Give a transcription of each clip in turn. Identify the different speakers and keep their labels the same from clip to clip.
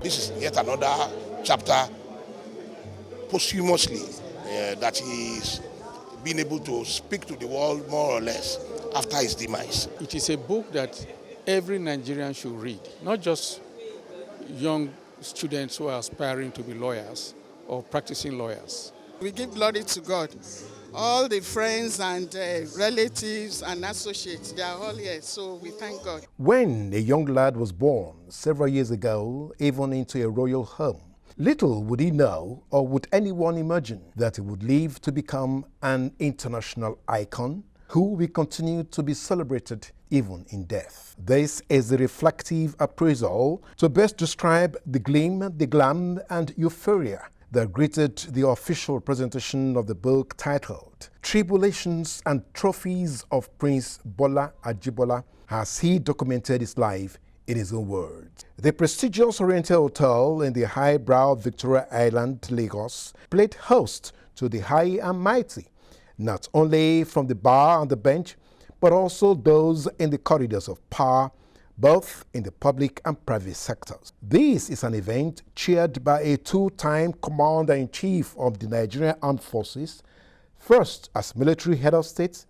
Speaker 1: This is yet another chapter posthumously that he is being able to speak to the world more or less after his demise.
Speaker 2: It is a book that every Nigerian should read, not just young students who are aspiring to be lawyers or practicing lawyers.
Speaker 3: We give glory to God. All the friends and relatives and associates, they are all here, so we thank God.
Speaker 4: When a young lad was born several years ago, even into a royal home, little would he know, or would anyone imagine, that he would live to become an international icon who will continue to be celebrated even in death. This is a reflective appraisal to best describe the gleam, the glam, and euphoria that greeted the official presentation of the book titled Tribulations and Trophies of Prince Bola Ajibola, as he documented his life in his own words. The prestigious Oriental Hotel in the highbrow Victoria Island, Lagos, played host to the high and mighty, not only from the bar and the bench, but also those in the corridors of power, both in the public and private sectors. This is an event chaired by a two-time Commander-in-Chief of the Nigerian Armed Forces, first as military head of state,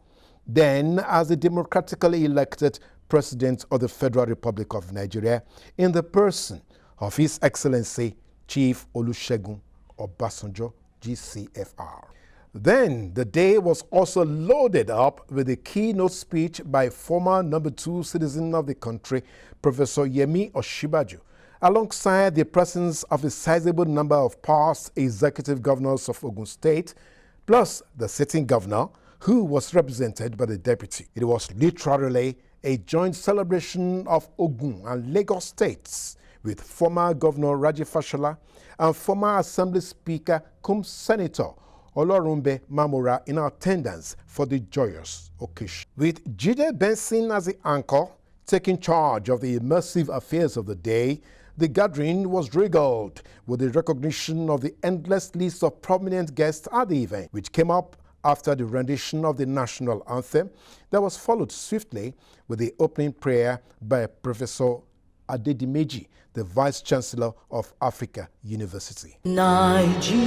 Speaker 4: then as the democratically elected President of the Federal Republic of Nigeria, in the person of His Excellency Chief Olusegun Obasanjo, GCFR. Then the day was also loaded up with a keynote speech by former number 2 citizen of the country, Professor Yemi Osinbajo, alongside the presence of a sizable number of past executive governors of Ogun State, plus the sitting governor, who was represented by the deputy. It was literally a joint celebration of Ogun and Lagos states, with former Governor Raji Fashola and former Assembly Speaker cum Senator Olorunbe Mamora in attendance for the joyous occasion. With Jide Benson as the anchor, taking charge of the immersive affairs of the day, the gathering was regaled with the recognition of the endless list of prominent guests at the event, which came up after the rendition of the national anthem that was followed swiftly with the opening prayer by Professor Adedimeji, the Vice Chancellor of Africa University.
Speaker 5: Nigeria,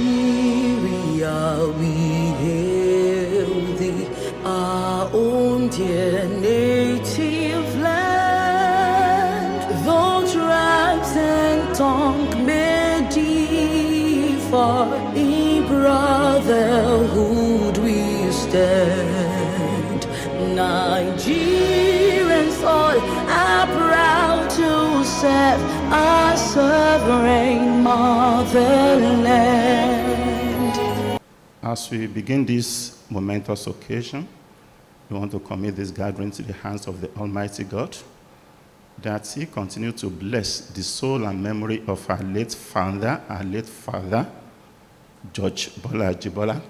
Speaker 5: we hail thee, our own dear native land. Though tribes and tongue may differ, in brotherhood we stand. Nigerians all are proud to serve our sovereign motherland.
Speaker 6: As we begin this momentous occasion, we want to commit this gathering to the hands of the Almighty God, that He continue to bless the soul and memory of our late father, George Bola Ajibola,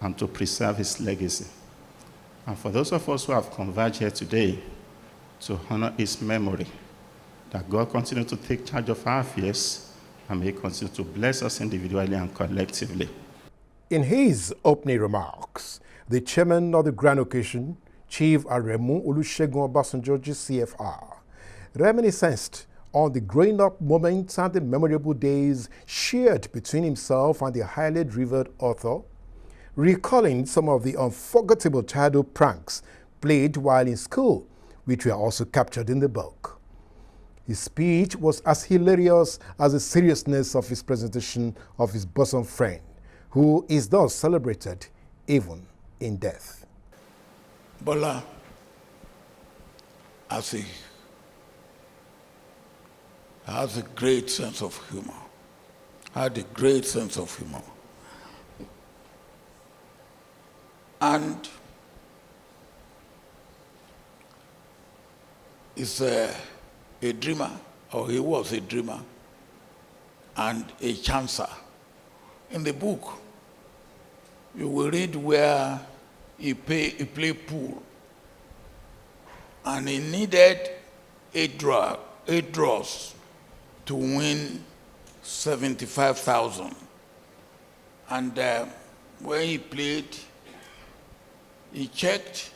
Speaker 6: and to preserve his legacy. And for those of us who have converged here today to honor his memory, that God continue to take charge of our affairs and may He continue to bless us individually and collectively.
Speaker 4: In his opening remarks, the chairman of the grand occasion, Chief Aremu Olusegun Obasanjo, GCFR, reminisced on the growing up moments and the memorable days shared between himself and the highly revered author, recalling some of the unforgettable childhood pranks played while in school, which were also captured in the book. His speech was as hilarious as the seriousness of his presentation of his bosom friend, who is thus celebrated even in death.
Speaker 1: Bola has a great sense of humor, had a great sense of humor. And is a dreamer, or he was a dreamer, and a chancer. In the book, you will read where he played pool, and he needed 8 draws to win 75,000. And when he played, he checked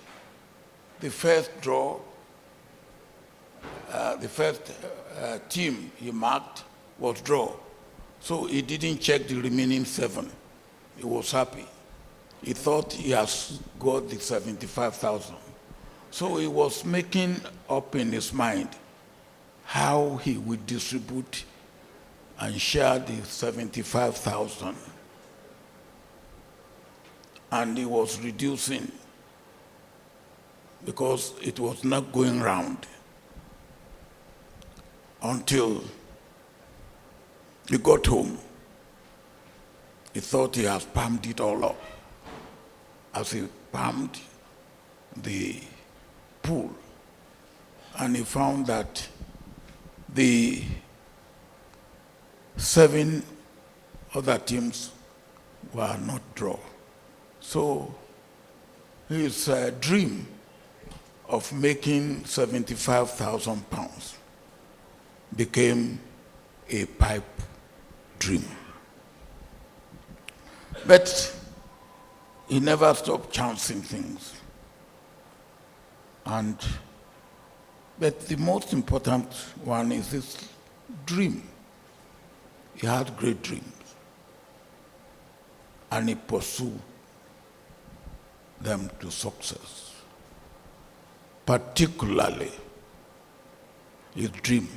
Speaker 1: the first draw. The first team he marked was draw. So he didn't check the remaining 7. He was happy. He thought he has got the 75,000. So he was making up in his mind how he would distribute and share the 75,000. And he was reducing because it was not going round until he got home. He thought he had palmed it all up. As he palmed the pool, and he found that the 7 other teams were not draw. So his dream of making 75,000 pounds became a pipe dream. But he never stopped chancing things. But the most important one is this dream. He had great dreams, and he pursued them to success. Particularly his dream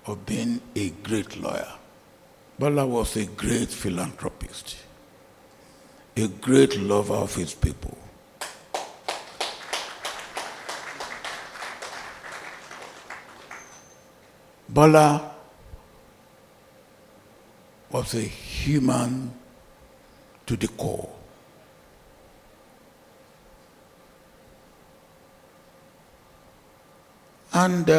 Speaker 1: of being a great lawyer. Bola was a great philanthropist, a great lover of his people. Bola was a human to the core. And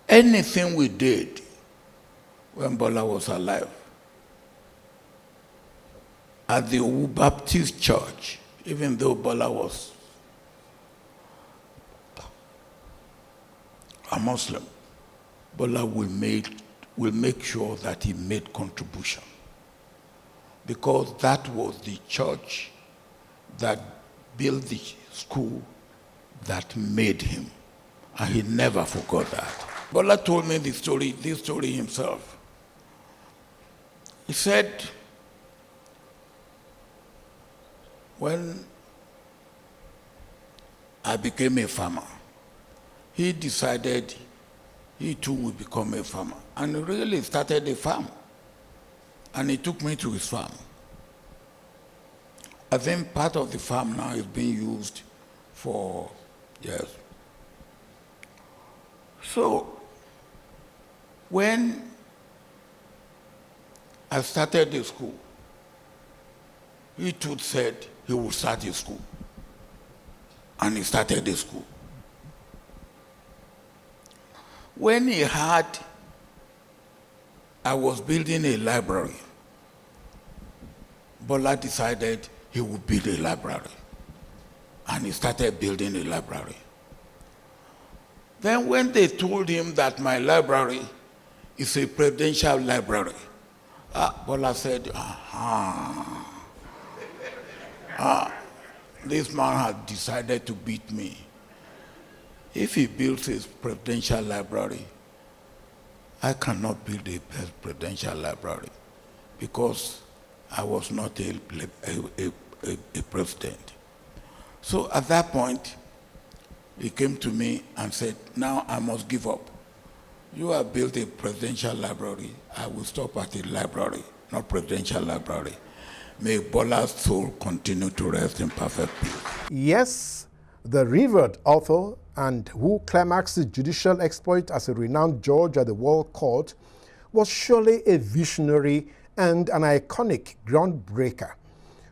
Speaker 1: anything we did when Bola was alive at the Baptist Church, even though Bola was a Muslim, Bola will make sure that he made contribution, because that was the church that built the school that made him, and he never forgot that. Bola told me this story himself. He said, when I became a farmer, he decided he too would become a farmer, and he really started a farm, and he took me to his farm. I think part of the farm now is being used for, yes. So, when I started the school, he too said he would start a school, and he started the school. When he heard I was building a library, Bola decided he would build a library, and he started building a library. Then when they told him that my library is a presidential library, Bola said, this man has decided to beat me. If he builds his presidential library, I cannot build a presidential library because I was not a president. So at that point, he came to me and said, now I must give up. You have built a presidential library. I will stop at a library, not presidential library. May Bola's soul continue to rest in perfect peace.
Speaker 4: Yes, the revered author and who climaxed his judicial exploit as a renowned judge at the World Court was surely a visionary and an iconic groundbreaker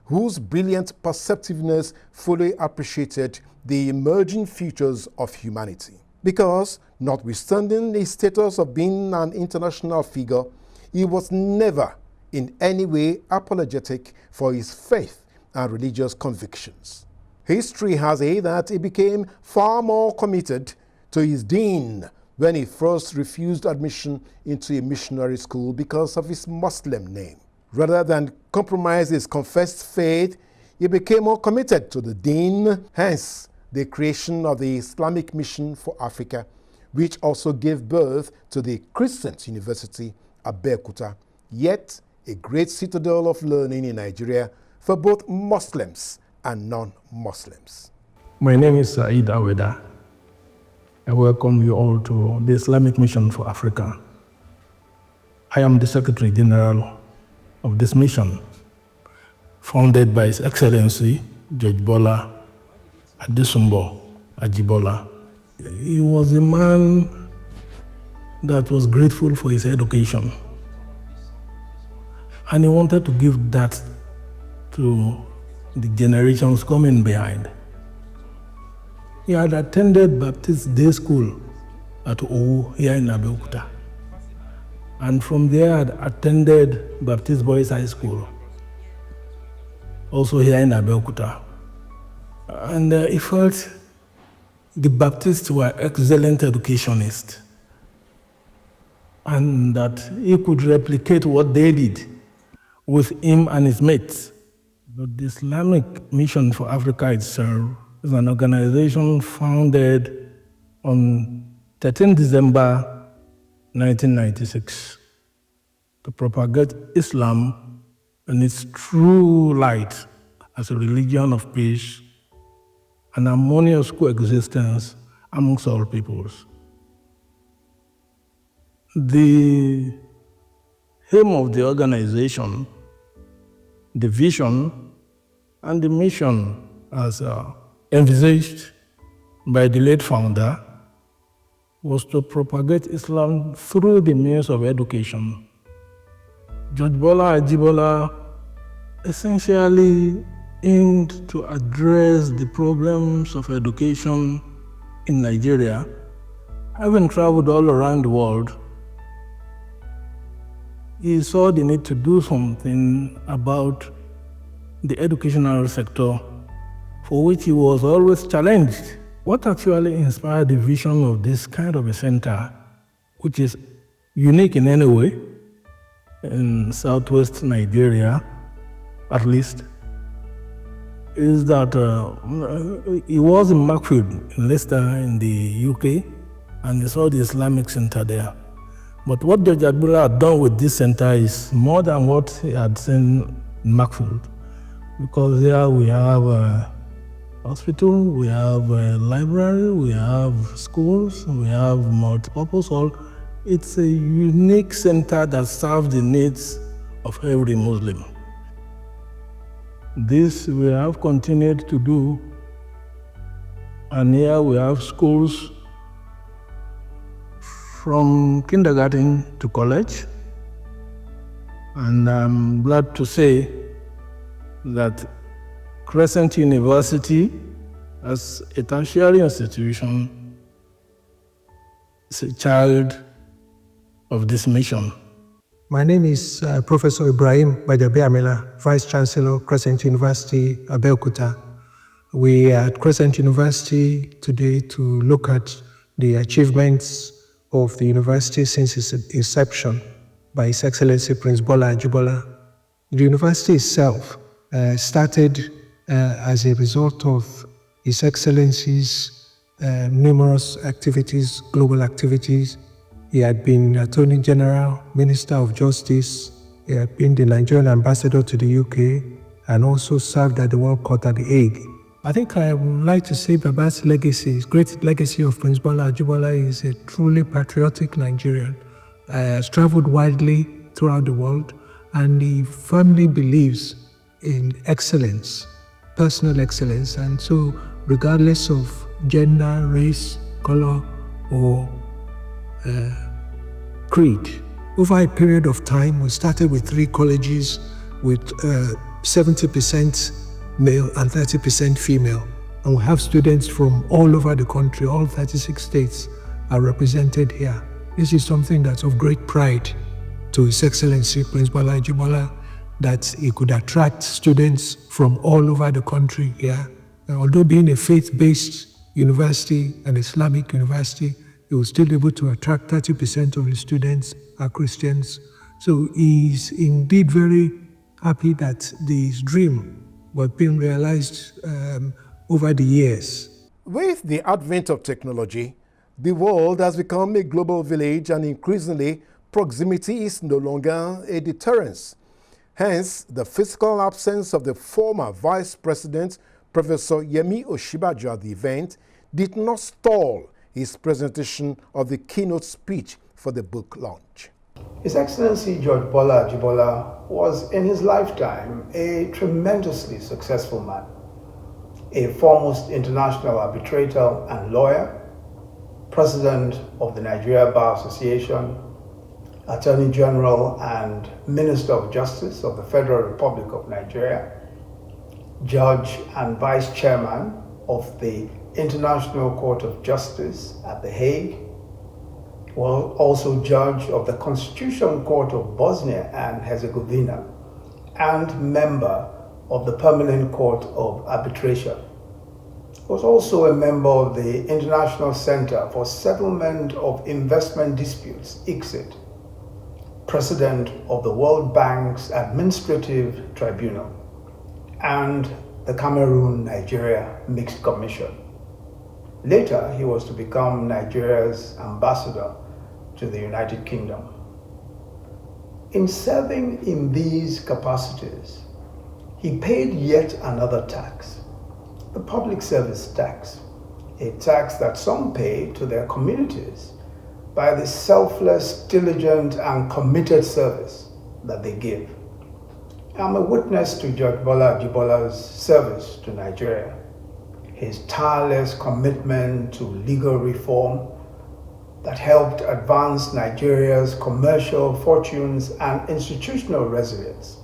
Speaker 4: whose brilliant perceptiveness fully appreciated the emerging features of humanity. Because, notwithstanding his status of being an international figure, he was never in any way apologetic for his faith and religious convictions. History has it that he became far more committed to his dean when he first refused admission into a missionary school because of his Muslim name. Rather than compromise his confessed faith, he became more committed to the dean. Hence, the creation of the Islamic Mission for Africa, which also gave birth to the Crescent University, Abeokuta, yet a great citadel of learning in Nigeria for both Muslims and non-Muslims.
Speaker 7: My name is Saeed Aweda. I welcome you all to the Islamic Mission for Africa. I am the Secretary General of this mission, founded by His Excellency George Bola Adesumbo Ajibola. He was a man that was grateful for his education, and he wanted to give that to the generations coming behind. He had attended Baptist Day School at Owu here in Abeokuta, and from there had attended Baptist Boys High School, also here in Abeokuta. And he felt the Baptists were excellent educationists, and that he could replicate what they did with him and his mates. But the Islamic Mission for Africa itself is an organization founded on 13 December 1996 to propagate Islam in its true light as a religion of peace and harmonious coexistence amongst all peoples. The aim of the organization, the vision, and the mission as envisaged by the late founder was to propagate Islam through the means of education. George Bola Ajibola essentially aimed to address the problems of education in Nigeria. Having traveled all around the world, he saw the need to do something about the educational sector, for which he was always challenged. What actually inspired the vision of this kind of a center, which is unique in any way, in southwest Nigeria, at least, is that he was in Markfield, in Leicester, in the UK, and he saw the Islamic Center there. But what George Ajibola had done with this center is more than what he had seen in Markfield, because there we have a hospital, we have a library, we have schools, we have multipurpose hall. It's a unique center that serves the needs of every Muslim. This we have continued to do, and here we have schools from kindergarten to college, and I'm glad to say that Crescent University, as a tertiary institution, is a child of this mission.
Speaker 8: My name is Professor Ibrahim Bajabi Amila, Vice Chancellor, Crescent University, Abeokuta. We are at Crescent University today to look at the achievements of the university since its inception by His Excellency Prince Bola Ajibola. The university itself started as a result of His Excellency's numerous activities, global activities. He had been Attorney General, Minister of Justice. He had been the Nigerian ambassador to the UK and also served at the World Court at The Hague. I think I would like to say Baba's legacy, his great legacy of Prince Bola Ajibola, is a truly patriotic Nigerian. Has traveled widely throughout the world, and he firmly believes in excellence, personal excellence. And so, regardless of gender, race, color, or creed, over a period of time, we started with 3 colleges with 70% male and 30% female. And we have students from all over the country, all 36 states are represented here. This is something that's of great pride to His Excellency Prince Bola Ajibola, that he could attract students from all over the country here. And although being a faith-based university, an Islamic university, he was still able to attract 30% of his students are Christians. So he's indeed very happy that his dream was being realized over the years.
Speaker 4: With the advent of technology, the world has become a global village, and increasingly, proximity is no longer a deterrence. Hence, the physical absence of the former Vice President, Professor Yemi Osinbajo, at the event did not stall his presentation of the keynote speech for the book launch.
Speaker 9: His Excellency George Bola Ajibola was, in his lifetime, a tremendously successful man, a foremost international arbitrator and lawyer, President of the Nigeria Bar Association, Attorney General and Minister of Justice of the Federal Republic of Nigeria, Judge and Vice Chairman of the International Court of Justice at The Hague, was also Judge of the Constitutional Court of Bosnia and Herzegovina, and member of the Permanent Court of Arbitration. He was also a member of the International Center for Settlement of Investment Disputes, ICSID, President of the World Bank's Administrative Tribunal, and the Cameroon-Nigeria Mixed Commission. Later, he was to become Nigeria's ambassador to the United Kingdom. In serving in these capacities, he paid yet another tax, the public service tax, a tax that some pay to their communities by the selfless, diligent, and committed service that they give. I'm a witness to Judge Bola Ajibola's service to Nigeria, his tireless commitment to legal reform that helped advance Nigeria's commercial fortunes and institutional resilience.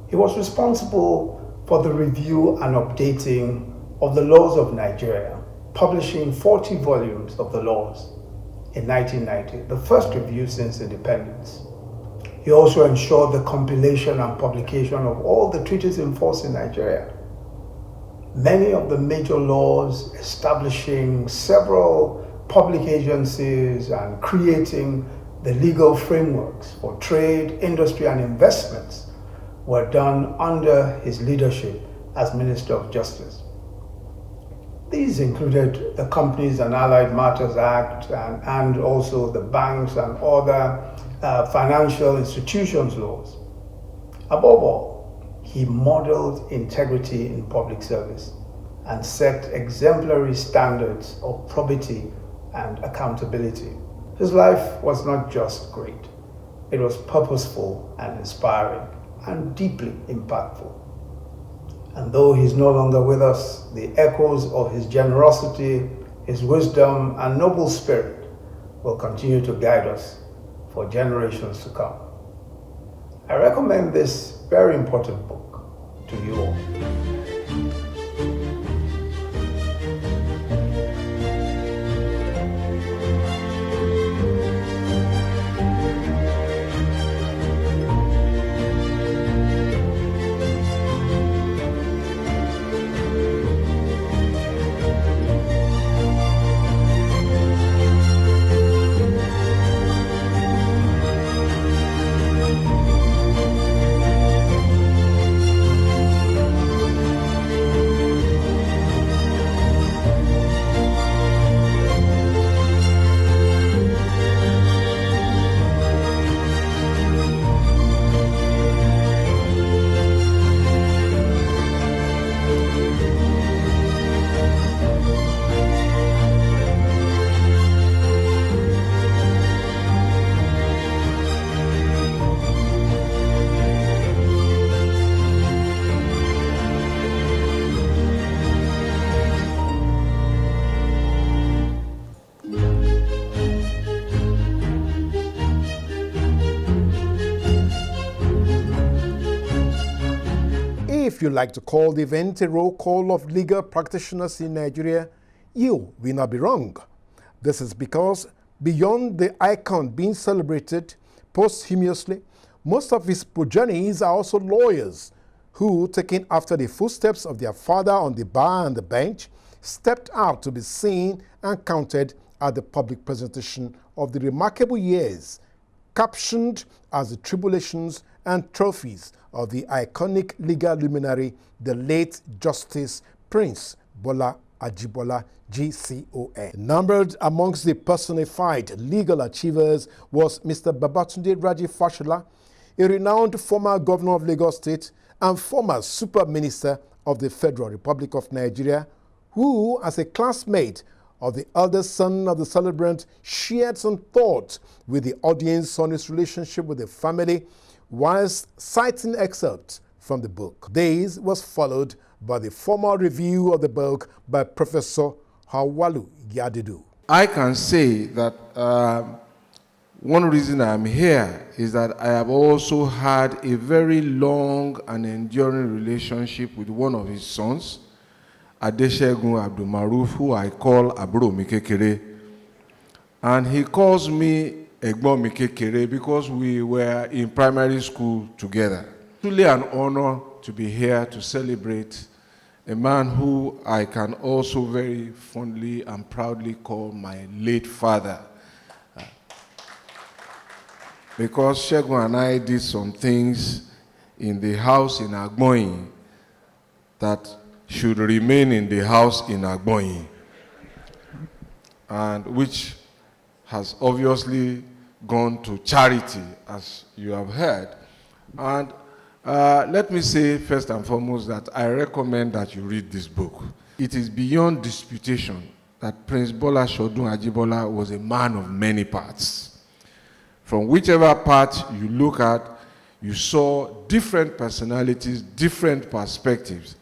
Speaker 9: He was responsible for the review and updating of the laws of Nigeria, publishing 40 volumes of the laws in 1990, the first review since independence. He also ensured the compilation and publication of all the treaties in force in Nigeria. Many of the major laws establishing several public agencies and creating the legal frameworks for trade, industry, and investments were done under his leadership as Minister of Justice. These included the Companies and Allied Matters Act and also the banks and other financial institutions laws. Above all, he modeled integrity in public service and set exemplary standards of probity and accountability. His life was not just great, it was purposeful and inspiring and deeply impactful. And though he's no longer with us, the echoes of his generosity, his wisdom, and noble spirit will continue to guide us for generations to come. I recommend this very important book to you all.
Speaker 4: If you like to call the event a roll call of legal practitioners in Nigeria, you will not be wrong. This is because beyond the icon being celebrated posthumously, most of his progenies are also lawyers who, taking after the footsteps of their father on the bar and the bench, stepped out to be seen and counted at the public presentation of the remarkable years captioned as the Tribulations and Trophies of the iconic legal luminary, the late Justice Prince Bola Ajibola, GCON. Numbered amongst the personified legal achievers was Mr. Babatunde Raji Fashola, a renowned former governor of Lagos State and former super minister of the Federal Republic of Nigeria, who, as a classmate of the eldest son of the celebrant, shared some thoughts with the audience on his relationship with the family, whilst citing excerpts from the book. This was followed by the formal review of the book by Professor Hawalu Yadidu.
Speaker 10: I can say that one reason I'm here is that I have also had a very long and enduring relationship with one of his sons, Adeshegun Abdulmaruf, who I call Aburo Mikekere. And he calls me Egbon Mikekere because we were in primary school together. Truly an honor to be here to celebrate a man who I can also very fondly and proudly call my late father. Because Shegun and I did some things in the house in Agboyin that should remain in the house in Agboyin, and which has obviously gone to charity, as you have heard. And let me say first and foremost that I recommend that you read this book. It is beyond disputation that Prince Bola Shodun Ajibola was a man of many parts. From whichever part you look at, you saw different personalities, different perspectives,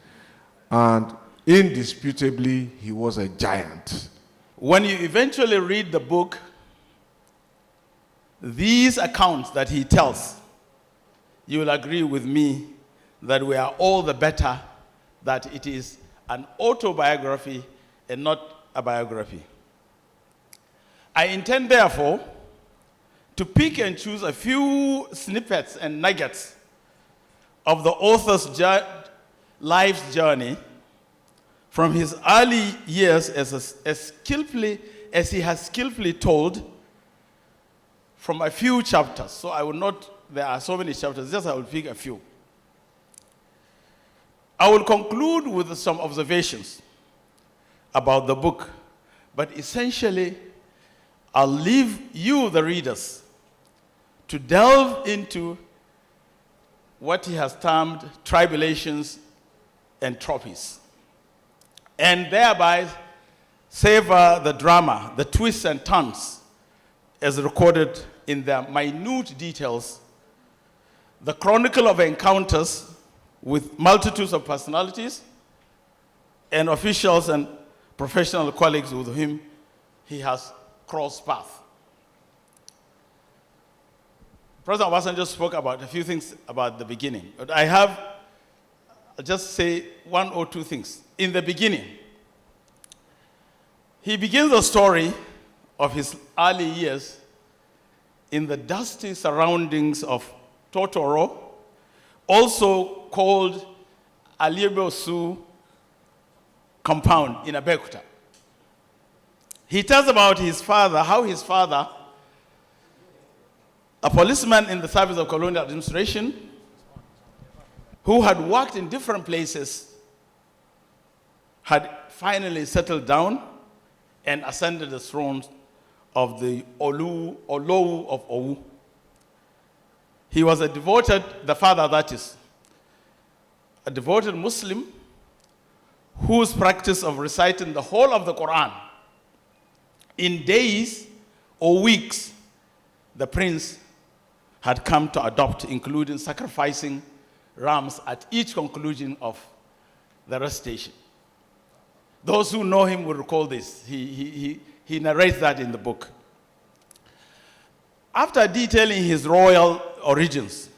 Speaker 10: and indisputably, he was a giant.
Speaker 1: When you eventually read the book, these accounts that he tells, you will agree with me that we are all the better that it is an autobiography and not a biography. I intend, therefore, to pick and choose a few snippets and nuggets of the author's life's journey from his early years as skillfully as he has skillfully told from a few chapters. So I will not, there are so many chapters, just I will pick a few. I will conclude with some observations about the book, but essentially I'll leave you, the readers, to delve into what he has termed tribulations and trophies, and thereby savor the drama, the twists and turns, as recorded in their minute details, the chronicle of encounters with multitudes of personalities and officials and professional colleagues with whom he has crossed paths. President Obasanjo spoke about a few things about the beginning, but I'll just say one or two things. In the beginning, he begins the story of his early years in the dusty surroundings of Totoro, also called Aliebosu compound in Abeokuta. He tells about his father, how his father, a policeman in the service of colonial administration, who had worked in different places, had finally settled down and ascended the throne of the Olou of Owu. He was the father that is, a devoted Muslim whose practice of reciting the whole of the Quran in days or weeks, the prince had come to adopt, including sacrificing rams at each conclusion of the recitation. Those who know him will recall this. He narrates that in the book. After detailing his royal origins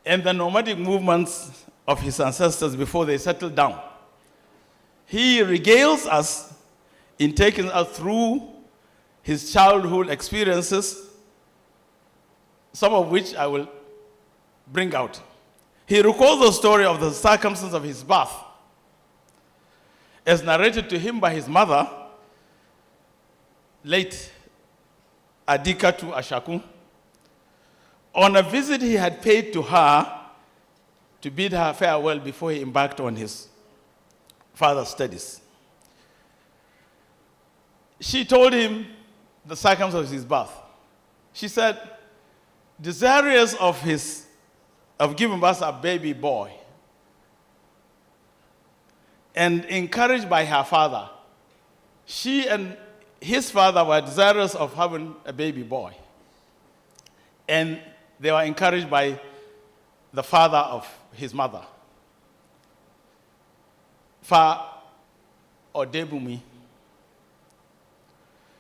Speaker 1: and the nomadic movements of his ancestors before they settled down, he regales us in taking us through his childhood experiences, some of which I will bring out. He recalls the story of the circumstances of his birth, as narrated to him by his mother, late Adikatu Ashaku, on a visit he had paid to her to bid her farewell before he embarked on his further studies.
Speaker 11: she told him the circumstances of his birth. She said, desirous of giving birth a baby boy, and encouraged by her father, she and his father were desirous of having a baby boy. And they were encouraged by the father of his mother. Fa Odebumi.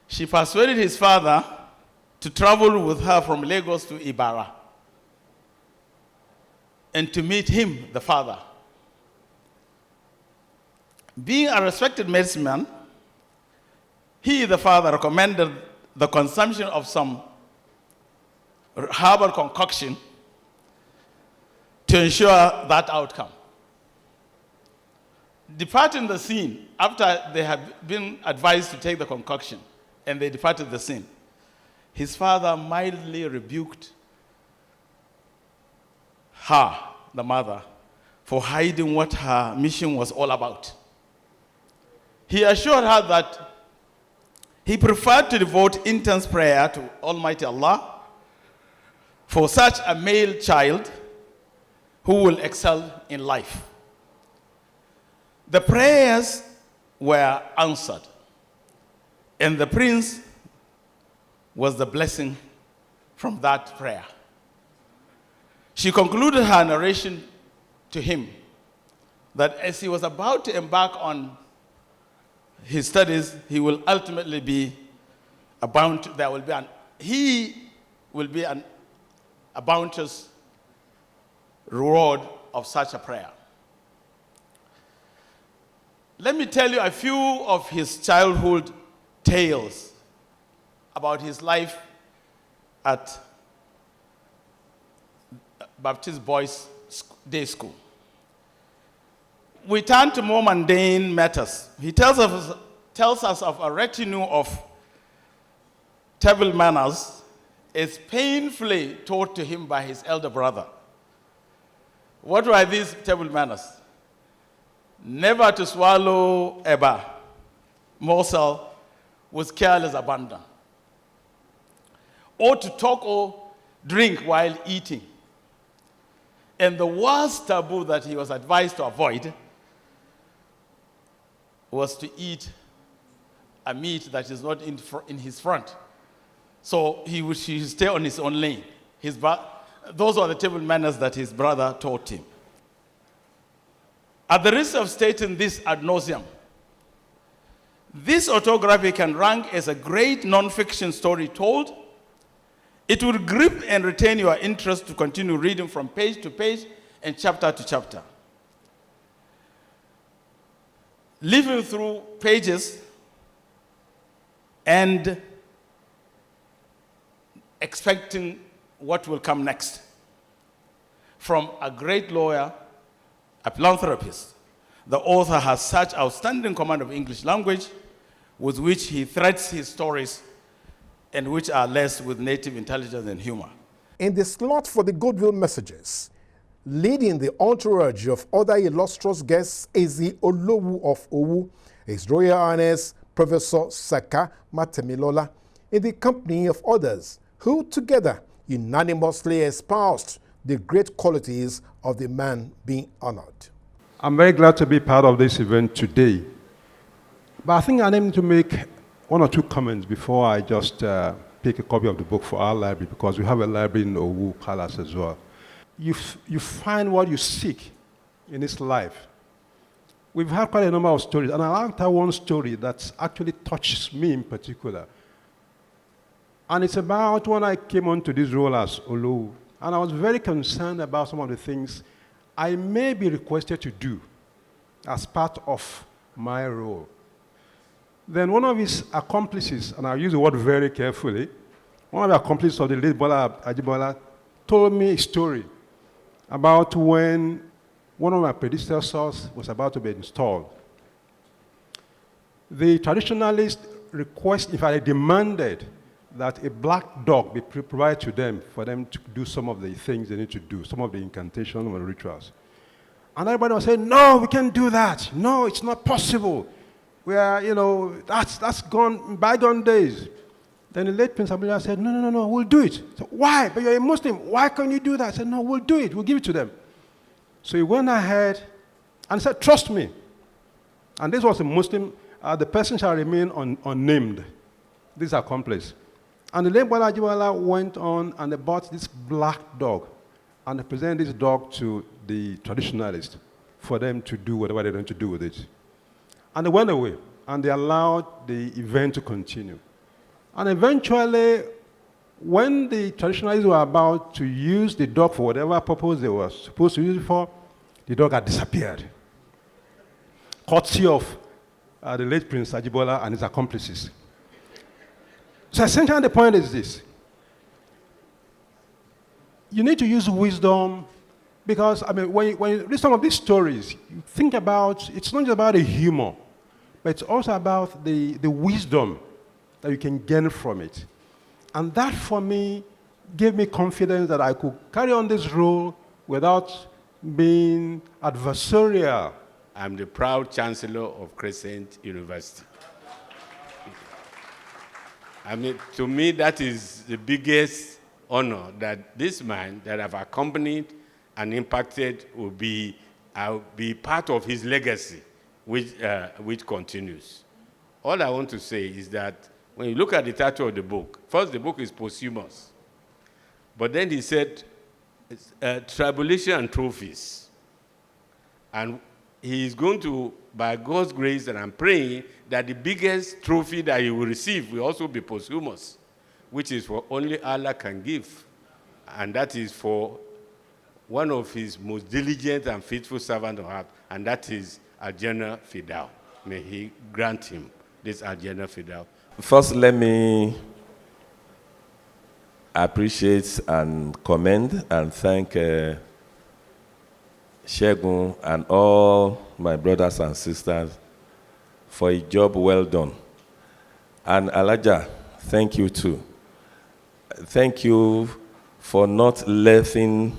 Speaker 11: She persuaded his father to travel with her from Lagos to Ibarra and to meet him, the father. Being a respected medicine man, he, the father, recommended the consumption of some herbal concoction to ensure that outcome. Departing the scene, after they had been advised to take the concoction, and they departed the scene, his father mildly rebuked her, the mother, for hiding what her mission was all about. He assured her that he preferred to devote intense prayer to Almighty Allah for such a male child who will excel in life. The prayers were answered, and the prince was the blessing from that prayer. She concluded her narration to him that as he was about to embark on his studies, he will ultimately be a bounteous reward of such a prayer. Let me tell you a few of his childhood tales about his life at Baptist Boys Day School. We turn to more mundane matters. He tells us of a retinue of table manners as painfully taught to him by his elder brother. What were these table manners? Never to swallow a morsel with careless abandon, or to talk or drink while eating. And the worst taboo that he was advised to avoid was to eat a meat that is not in his front. So he should stay on his own lane. Those are the table manners that his brother taught him. At the risk of stating this ad nauseum, this autography can rank as a great non-fiction story told. It will grip and retain your interest to continue reading from page to page and chapter to chapter. Living through pages and expecting what will come next. From a great lawyer, a philanthropist, the author has such outstanding command of English language with which he threads his stories and which are laced with native intelligence and humor.
Speaker 4: In the slot for the goodwill messages, leading the entourage of other illustrious guests is the Olowu of Owu, His Royal Highness Professor Saka Matemilola, in the company of others who together unanimously espoused the great qualities of the man being honored.
Speaker 12: I'm very glad to be part of this event today. But I think I need to make one or two comments before I just pick a copy of the book for our library, because we have a library in Owu Palace as well. You find what you seek in this life. We've had quite a number of stories, and I like that one story that actually touches me in particular. And it's about when I came onto this role as Olowu, and I was very concerned about some of the things I may be requested to do as part of my role. Then one of his accomplices, and I use the word very carefully, one of the accomplices of the late Bola, Ajibola, told me a story about when one of my predecessors was about to be installed. The traditionalist requested, in fact, they demanded that a black dog be provided to them for them to do some of the things they need to do, some of the incantations and rituals. And everybody was saying, no, we can't do that. No, it's not possible. where, that's gone, bygone days. Then the late Prince Ajibola said, no, we'll do it. So, why? But you're a Muslim. Why can't you do that? I said, no, we'll do it. We'll give it to them. So he went ahead and said, trust me. And this was a Muslim, the person shall remain unnamed. This accomplice. And the late Bola Ajibola went on and they bought this black dog. And they presented this dog to the traditionalists for them to do whatever they want to do with it. And they went away, and they allowed the event to continue. And eventually, when the traditionalists were about to use the dog for whatever purpose they were supposed to use it for, the dog had disappeared. Courtesy of the late Prince Ajibola and his accomplices. So essentially the point is this. You need to use wisdom because, when you read some of these stories, you think about, it's not just about the humor, but it's also about the wisdom that you can gain from it. And that, for me, gave me confidence that I could carry on this role without being adversarial.
Speaker 13: I'm the proud Chancellor of Crescent University. To me, that is the biggest honor that this man that I've accompanied and impacted I'll be part of his legacy, which continues. All I want to say is that when you look at the title of the book, first the book is posthumous, but then he said, Tribulations and Trophies. And he is going to, by God's grace, and I'm praying that the biggest trophy that he will receive will also be posthumous, which is what only Allah can give. And that is for one of his most diligent and faithful servants on earth, and that is Al-Jannah Fidal. May he grant him this Al-Jannah Fidal.
Speaker 14: First, let me appreciate and commend and thank Shegun and all my brothers and sisters for a job well done. And Alaja, thank you too. Thank you for not letting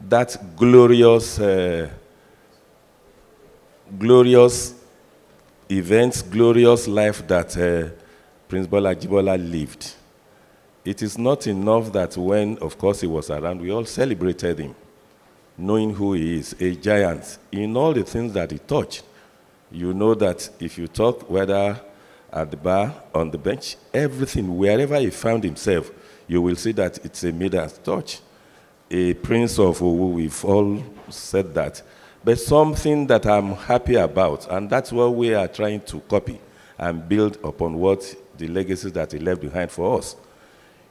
Speaker 14: that glorious events, glorious life that Prince Bola Ajibola lived. It is not enough that when, of course, he was around, we all celebrated him, knowing who he is, a giant. In all the things that he touched, you know that if you talk, whether at the bar, on the bench, everything, wherever he found himself, you will see that it's a Midas touch. A prince of Owu, we've all said that. But something that I'm happy about, and that's what we are trying to copy and build upon what the legacies that he left behind for us.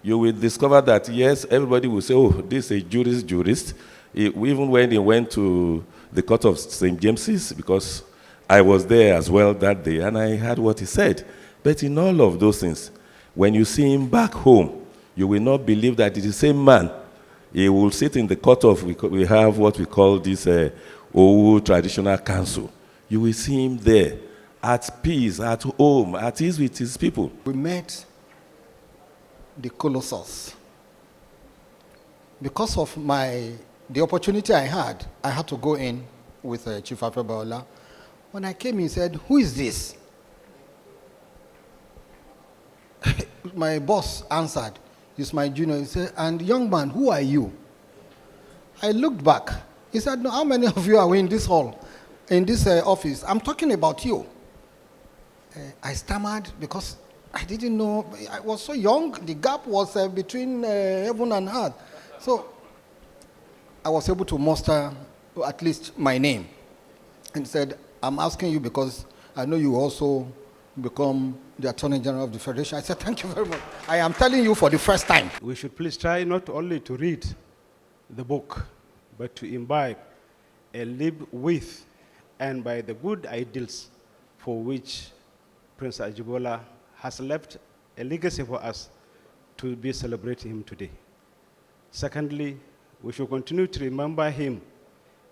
Speaker 14: You will discover that, yes, everybody will say, oh, this is a jurist. Even when he went to the court of St. James's, because I was there as well that day, and I heard what he said. But in all of those things, when you see him back home, you will not believe that it's the same man. He will sit in the court of, we have what we call this Owu Traditional Council. You will see him there, at peace, at home, at ease with his people.
Speaker 15: We met the Colossus. Because of the opportunity I had to go in with Chief Bola. When I came, he said, who is this? My boss answered, he's my junior. He said, and young man, who are you? I looked back. He said, no, how many of you are in this hall, in this office? I'm talking about you. I stammered because I didn't know. I was so young. The gap was between heaven and earth. So I was able to muster at least my name. And said, I'm asking you because I know you also become the Attorney General of the Federation. I said, thank you very much. I am telling you for the first time.
Speaker 16: We should please try not only to read the book, but to imbibe and live with and by the good ideals for which Prince Ajibola has left a legacy for us to be celebrating him today. Secondly, we should continue to remember him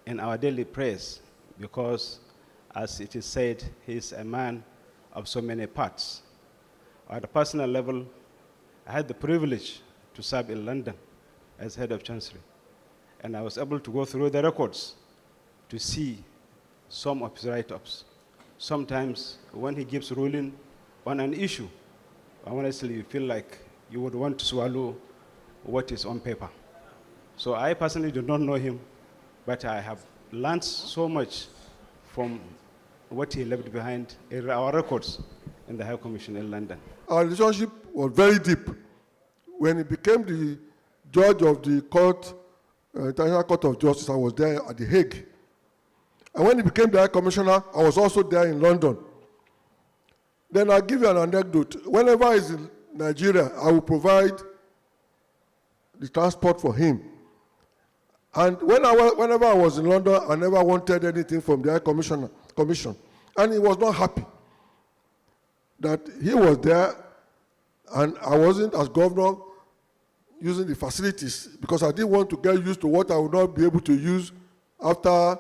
Speaker 16: in our daily prayers because, as it is said, he is a man of so many parts. At a personal level, I had the privilege to serve in London as head of Chancery, and I was able to go through the records to see some of his write-ups. sometimes when he gives ruling on an issue, honestly, you feel like you would want to swallow what is on paper. So I personally do not know him, but I have learned so much from what he left behind in our records in the High Commission in London.
Speaker 17: Our relationship was very deep. When he became the judge of the court, International Court of Justice, I was there at The Hague. And when he became the High Commissioner, I was also there in London. Then I'll give you an anecdote. Whenever he's in Nigeria, I will provide the transport for him. And whenever I was in London, I never wanted anything from the High Commission. And he was not happy that he was there and I wasn't, as governor, using the facilities because I didn't want to get used to what I would not be able to use after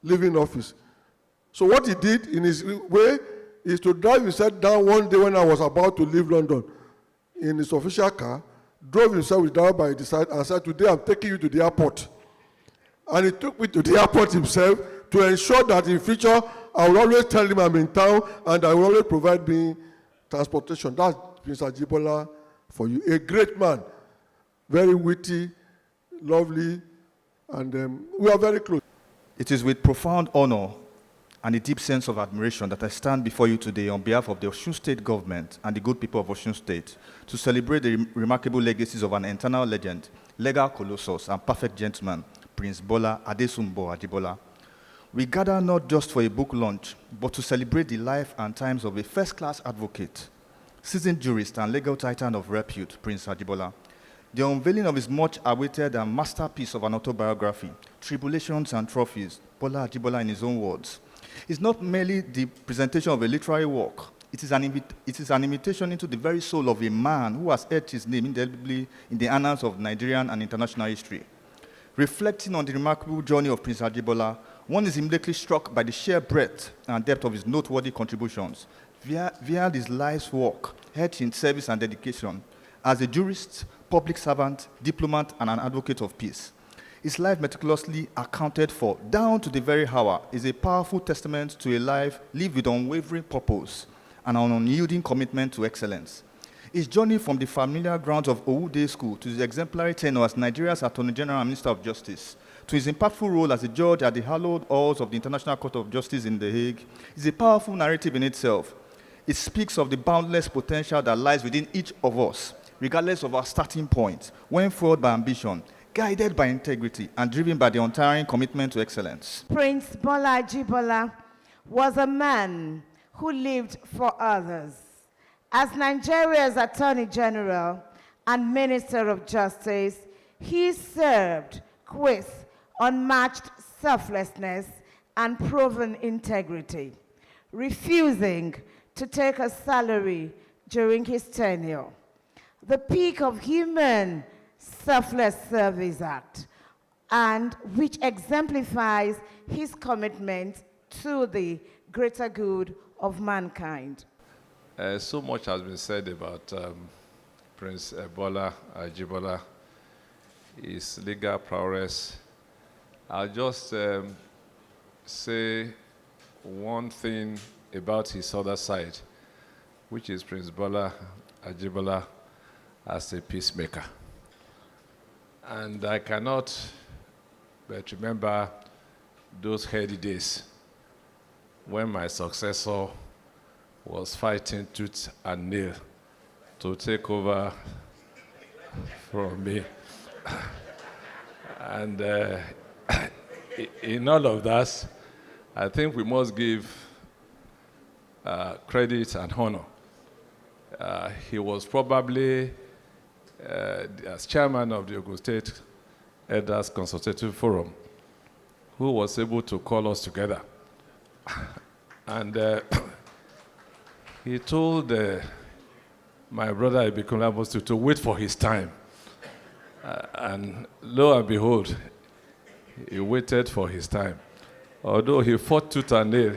Speaker 17: leaving office. So what he did in his way is to drive himself down one day when I was about to leave London in his official car, drove himself down by the side and said, "Today I'm taking you to the airport." And he took me to the airport himself to ensure that in future I will always tell him I'm in town and I will always provide me transportation. That's Prince Ajibola for you. A great man, very witty, lovely, and we are very close.
Speaker 18: It is with profound honor and a deep sense of admiration that I stand before you today on behalf of the Osun State government and the good people of Osun State to celebrate the remarkable legacies of an eternal legend, legal colossus, and perfect gentleman, Prince Bola Adesumbo Ajibola. We gather not just for a book launch, but to celebrate the life and times of a first-class advocate, seasoned jurist, and legal titan of repute, Prince Ajibola. The unveiling of his much-awaited and masterpiece of an autobiography, Tribulations and Trophies, Bola Ajibola in his own words, is not merely the presentation of a literary work. It is an invitation into the very soul of a man who has etched his name indelibly in the annals of Nigerian and international history. Reflecting on the remarkable journey of Prince Ajibola, one is immediately struck by the sheer breadth and depth of his noteworthy contributions via his life's work, etched in service and dedication as a jurist, public servant, diplomat, and an advocate of peace. His life, meticulously accounted for down to the very hour, is a powerful testament to a life lived with unwavering purpose and an unyielding commitment to excellence. His journey from the familiar grounds of Owu Day School to his exemplary tenure as Nigeria's Attorney General and Minister of Justice, to his impactful role as a judge at the hallowed halls of the International Court of Justice in The Hague, is a powerful narrative in itself. It speaks of the boundless potential that lies within each of us, regardless of our starting point, when fueled by ambition, guided by integrity, and driven by the untiring commitment to excellence.
Speaker 19: Prince Bola Ajibola was a man who lived for others. As Nigeria's Attorney General and Minister of Justice, he served with unmatched selflessness and proven integrity, refusing to take a salary during his tenure. The peak of human selfless service act, and which exemplifies his commitment to the greater good of mankind.
Speaker 20: So much has been said about Prince Bola Ajibola, his legal prowess. I'll just say one thing about his other side, which is Prince Bola Ajibola as a peacemaker. And I cannot but remember those heady days when my successor was fighting tooth and nail to take over from me. And in all of that, I think we must give credit and honor. He was probably, as chairman of the Ogun State Elders Consultative Forum, who was able to call us together. And he told my brother Ibikunle to wait for his time. And lo and behold, he waited for his time. Although he fought tooth and nail,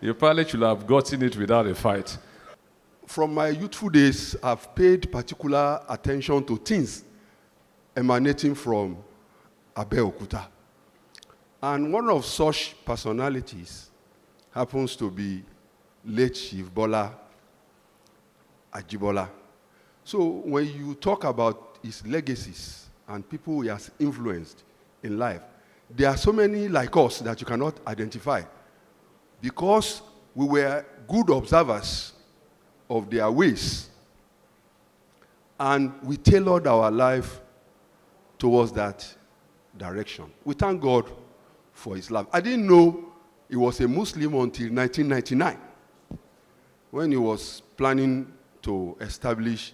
Speaker 20: he probably should have gotten it without a fight.
Speaker 21: From my youthful days, I've paid particular attention to things emanating from Abeokuta. And one of such personalities happens to be late Chief Bola Ajibola. So when you talk about his legacies and people he has influenced in life, there are so many like us that you cannot identify because we were good observers of their ways and we tailored our life towards that direction. We thank God for his life. I didn't know he was a Muslim until 1999 when he was planning to establish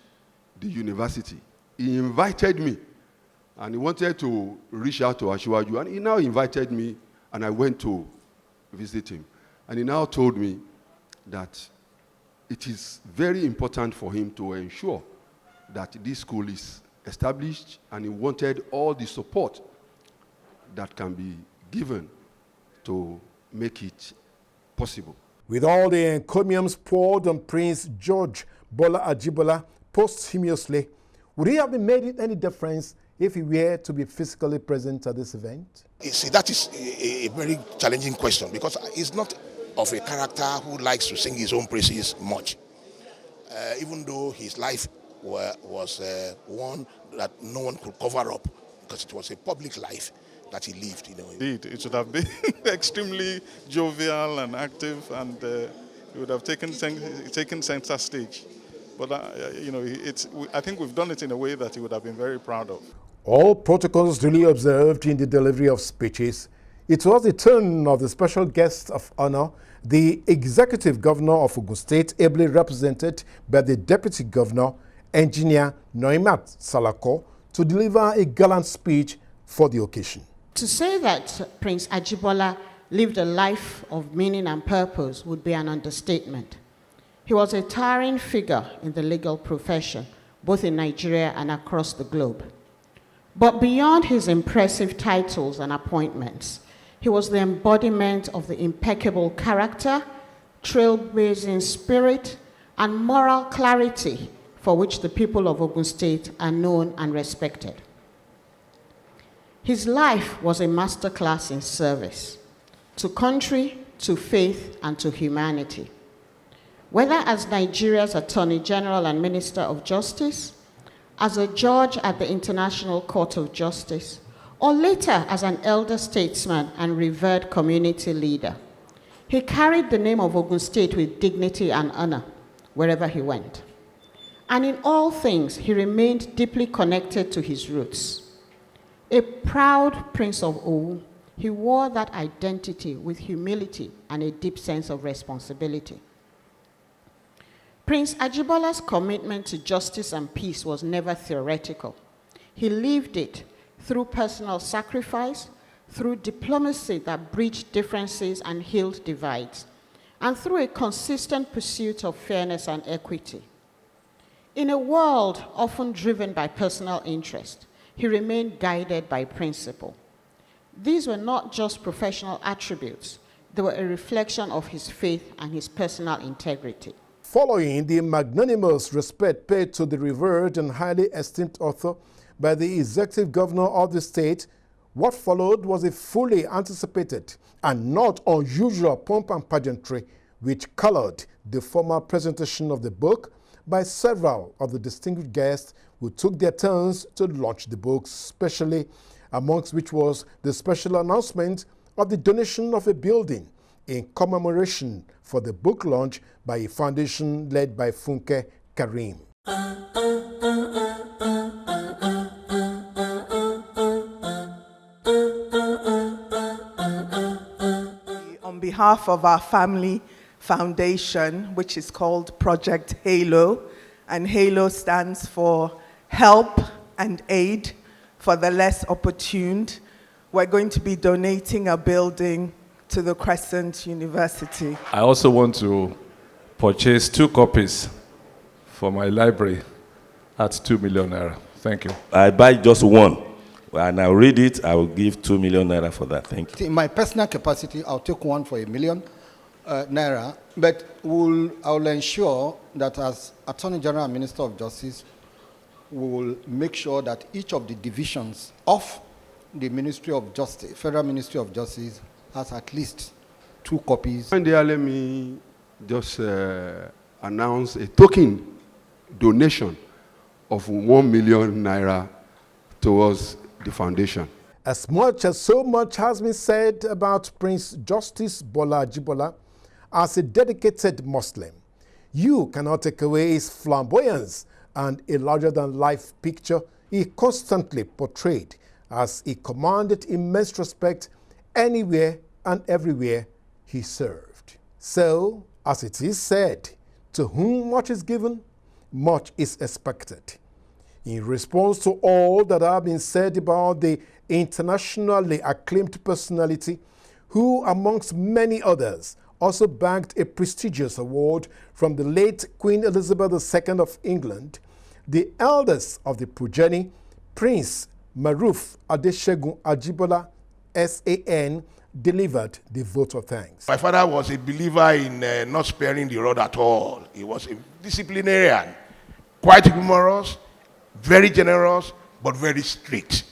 Speaker 21: the university. He invited me and he wanted to reach out to Asiwaju, and he now invited me and I went to visit him. And he now told me that it is very important for him to ensure that this school is established, and he wanted all the support that can be given to make it possible.
Speaker 4: With all the encomiums poured on Prince George Bola Ajibola posthumously, would he have been made any difference if he were to be physically present at this event?
Speaker 2: You see, that is a very challenging question because he's not of a character who likes to sing his own praises much. Even though his life was one that no one could cover up because it was a public life that he lived.
Speaker 22: Indeed, it should have been extremely jovial and active, and he would have taken center stage. But I think we've done it in a way that he would have been very proud of.
Speaker 4: All protocols duly observed in the delivery of speeches, it was the turn of the special guest of honor, the executive governor of Ogun State, ably represented by the deputy governor, Engineer Noimat Salako, to deliver a gallant speech for the occasion.
Speaker 23: To say that Prince Ajibola lived a life of meaning and purpose would be an understatement. He was a towering figure in the legal profession, both in Nigeria and across the globe. But beyond his impressive titles and appointments, he was the embodiment of the impeccable character, trailblazing spirit, and moral clarity for which the people of Ogun State are known and respected. His life was a masterclass in service to country, to faith, and to humanity. Whether as Nigeria's Attorney General and Minister of Justice, as a judge at the International Court of Justice, or later as an elder statesman and revered community leader, he carried the name of Ogun State with dignity and honor wherever he went. And in all things, he remained deeply connected to his roots. A proud Prince of Owu, he wore that identity with humility and a deep sense of responsibility. Prince Ajibola's commitment to justice and peace was never theoretical. He lived it through personal sacrifice, through diplomacy that bridged differences and healed divides, and through a consistent pursuit of fairness and equity. In a world often driven by personal interest, he remained guided by principle. These were not just professional attributes, they were a reflection of his faith and his personal integrity.
Speaker 4: Following the magnanimous respect paid to the revered and highly esteemed author by the executive governor of the state, what followed was a fully anticipated and not unusual pomp and pageantry which colored the formal presentation of the book by several of the distinguished guests who took their turns to launch the book, especially amongst which was the special announcement of the donation of a building in commemoration for the book launch by a foundation led by Funke Karim.
Speaker 24: On behalf of our family foundation, which is called Project Halo, and Halo stands for Help and Aid for the Less Opportuned, we're going to be donating a building to the Crescent University.
Speaker 20: I also want to purchase 2 copies for my library at 2 million naira. Thank you.
Speaker 14: I buy just one, and I'll read it. I will give 2 million naira for that. Thank you.
Speaker 15: In my personal capacity, I'll take one for 1 million naira, but I'll ensure that as Attorney General and Minister of Justice, we will make sure that each of the divisions of the Ministry of Justice, Federal Ministry of Justice, has at least 2 copies.
Speaker 21: And there, let me just announce a token donation of 1 million naira towards the foundation.
Speaker 4: As much as so much has been said about Prince Justice Bola Ajibola as a dedicated Muslim, you cannot take away his flamboyance and a larger-than-life picture he constantly portrayed, as he commanded immense respect anywhere and everywhere he served. So, as it is said, to whom much is given, much is expected. In response to all that have been said about the internationally acclaimed personality, who, amongst many others, also bagged a prestigious award from the late Queen Elizabeth II of England, the eldest of the progeny, Prince Maruf Adeshegun Ajibola, SAN, delivered the vote of thanks.
Speaker 2: My father was a believer in not sparing the rod at all. He was a disciplinarian, quite humorous, very generous, but very strict.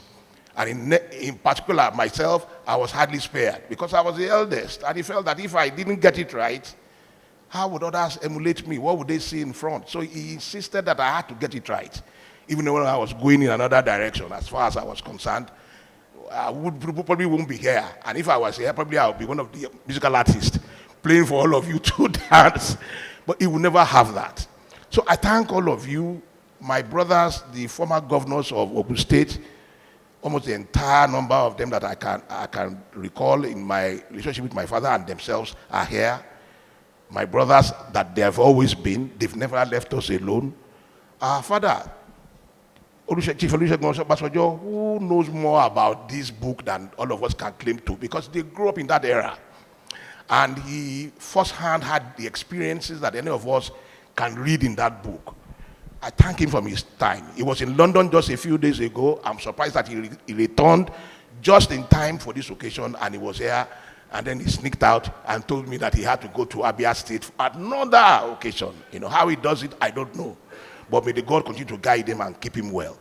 Speaker 2: And in particular, myself, I was hardly spared because I was the eldest. And he felt that if I didn't get it right, how would others emulate me? What would they see in front? So he insisted that I had to get it right. Even though I was going in another direction, as far as I was concerned, I probably won't be here. And if I was here, probably I would be one of the musical artists playing for all of you to dance. But he would never have that. So I thank all of you, my brothers, the former governors of Ogun State, almost the entire number of them that I can recall in my relationship with my father and themselves are here. My brothers that they have always been, they've never left us alone. Our father, Chief Olusegun, who knows more about this book than all of us can claim to, because they grew up in that era. And he firsthand had the experiences that any of us can read in that book. I thank him for his time. He was in London just a few days ago. I'm surprised that he returned just in time for this occasion, and he was here, and then he sneaked out and told me that he had to go to Abia State for another occasion. You know, how he does it, I don't know. But may the God continue to guide him and keep him well.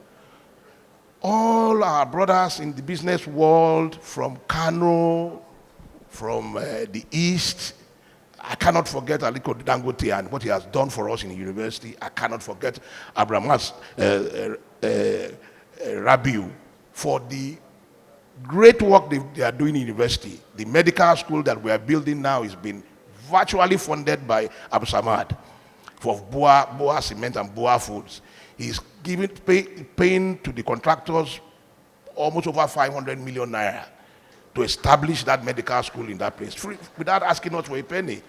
Speaker 2: All our brothers in the business world, from Kano, from the East, I cannot forget Aliko Dangote and what he has done for us in the university. I cannot forget Abramas Rabiu for the great work they are doing in university. The medical school that we are building now is being virtually funded by Abu Samad for Boa Cement and Boa Foods. He's paying to the contractors almost over 500 million naira to establish that medical school in that place, free, without asking us for a penny.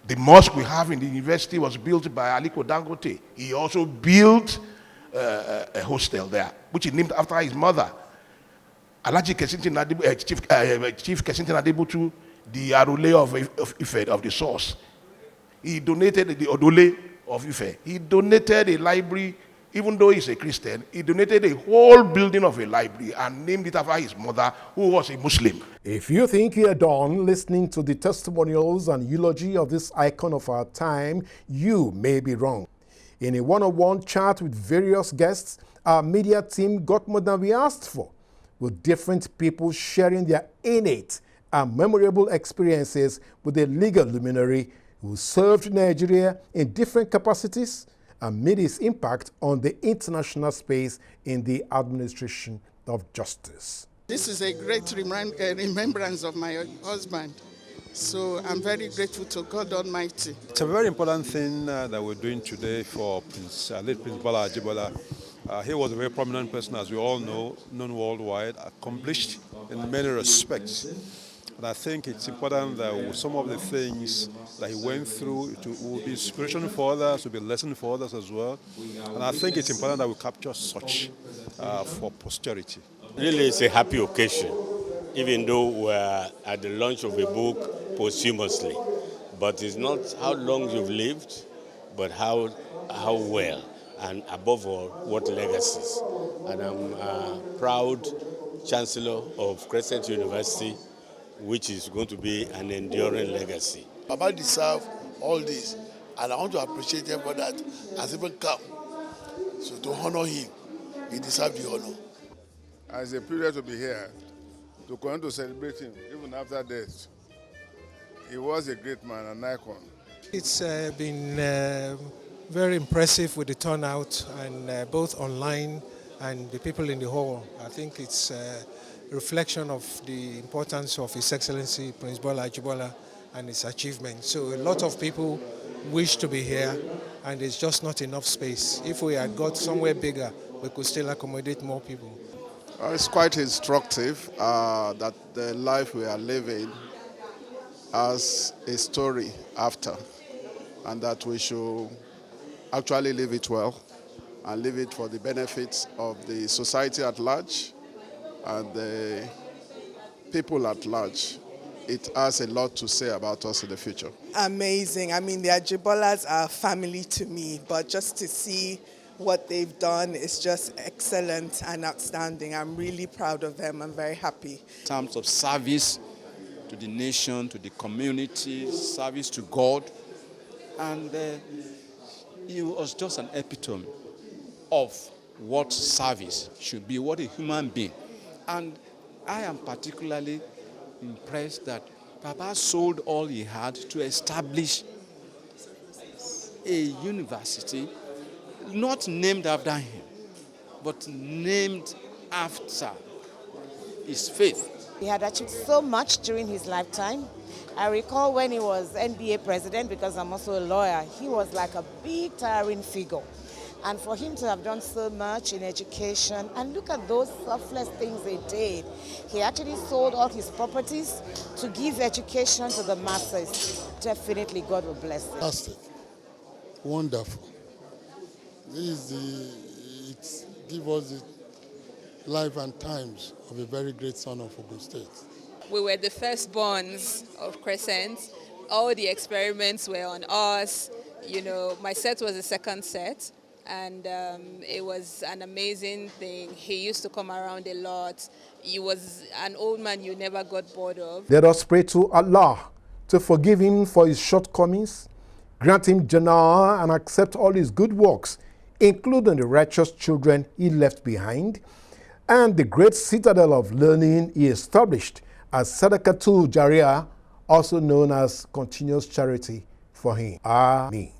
Speaker 2: The mosque we have in the university was built by Aliko Dangote. He also built a hostel there, which he named after his mother. Alhaji Chief Kesintin Adebutu, the Arule of Ife, of the source. He donated the Odole of Ife. He donated a library, even though he's a Christian, he donated a whole building of a library and named it after his mother, who was a Muslim.
Speaker 4: If you think you're done listening to the testimonials and eulogy of this icon of our time, you may be wrong. In a one-on-one chat with various guests, our media team got more than we asked for, with different people sharing their innate and memorable experiences with a legal luminary who served Nigeria in different capacities and made his impact on the international space in the administration of justice.
Speaker 3: This is a great remembrance of my husband. So I'm very grateful to God Almighty.
Speaker 12: It's a very important thing that we're doing today for late Prince Bola Ajibola. He was a very prominent person, as we all know, known worldwide, accomplished in many respects. And I think it's important that some of the things that he went through will be inspiration for others, will be a lesson for others as well. And I think it's important that we capture such for posterity.
Speaker 13: Really, it's a happy occasion, even though we're at the launch of a book posthumously. But it's not how long you've lived, but how well, and above all, what legacies. And I'm proud Chancellor of Crescent University, which is going to be an enduring legacy.
Speaker 5: Baba deserves all this, and I want to appreciate him for that. Has even come, so to honor him, he deserves the honor.
Speaker 6: It's a privilege to be here, to continue to celebrate him, even after death. He was a great man, an icon.
Speaker 7: It's been very impressive with the turnout, and both online and the people in the hall. I think it's a reflection of the importance of His Excellency Prince Bola Ajibola and his achievements. So a lot of people wish to be here, and there's just not enough space. If we had got somewhere bigger, we could still accommodate more people.
Speaker 22: It's quite instructive that the life we are living has a story after, and that we should actually live it well and live it for the benefits of the society at large and the people at large. It has a lot to say about us in the future.
Speaker 24: Amazing. I mean, the Ajibolas are family to me, but just to see what they've done is just excellent and outstanding. I'm really proud of them. I'm very happy.
Speaker 8: In terms of service to the nation, to the community, service to God, and he was just an epitome of what service should be, what a human being. And I am particularly impressed that Papa sold all he had to establish a university not named after him, but named after his faith.
Speaker 19: He had achieved so much during his lifetime. I recall when he was NBA president, because I'm also a lawyer, he was like a big towering figure. And for him to have done so much in education, and look at those selfless things they did. He actually sold all his properties to give education to the masses. Definitely God will bless him.
Speaker 9: Fantastic. Wonderful. It gives us the life and times of a very great son of Ogun State.
Speaker 25: We were the firstborns of Crescent. All the experiments were on us. You know, my set was the second set. And it was an amazing thing. He used to come around a lot. He was an old man you never got bored of.
Speaker 4: Let us pray to Allah to forgive him for his shortcomings, grant him Jannah, and accept all his good works, including the righteous children he left behind, and the great citadel of learning he established as Sadaqatul Jariyah, also known as continuous charity for him. Ameen.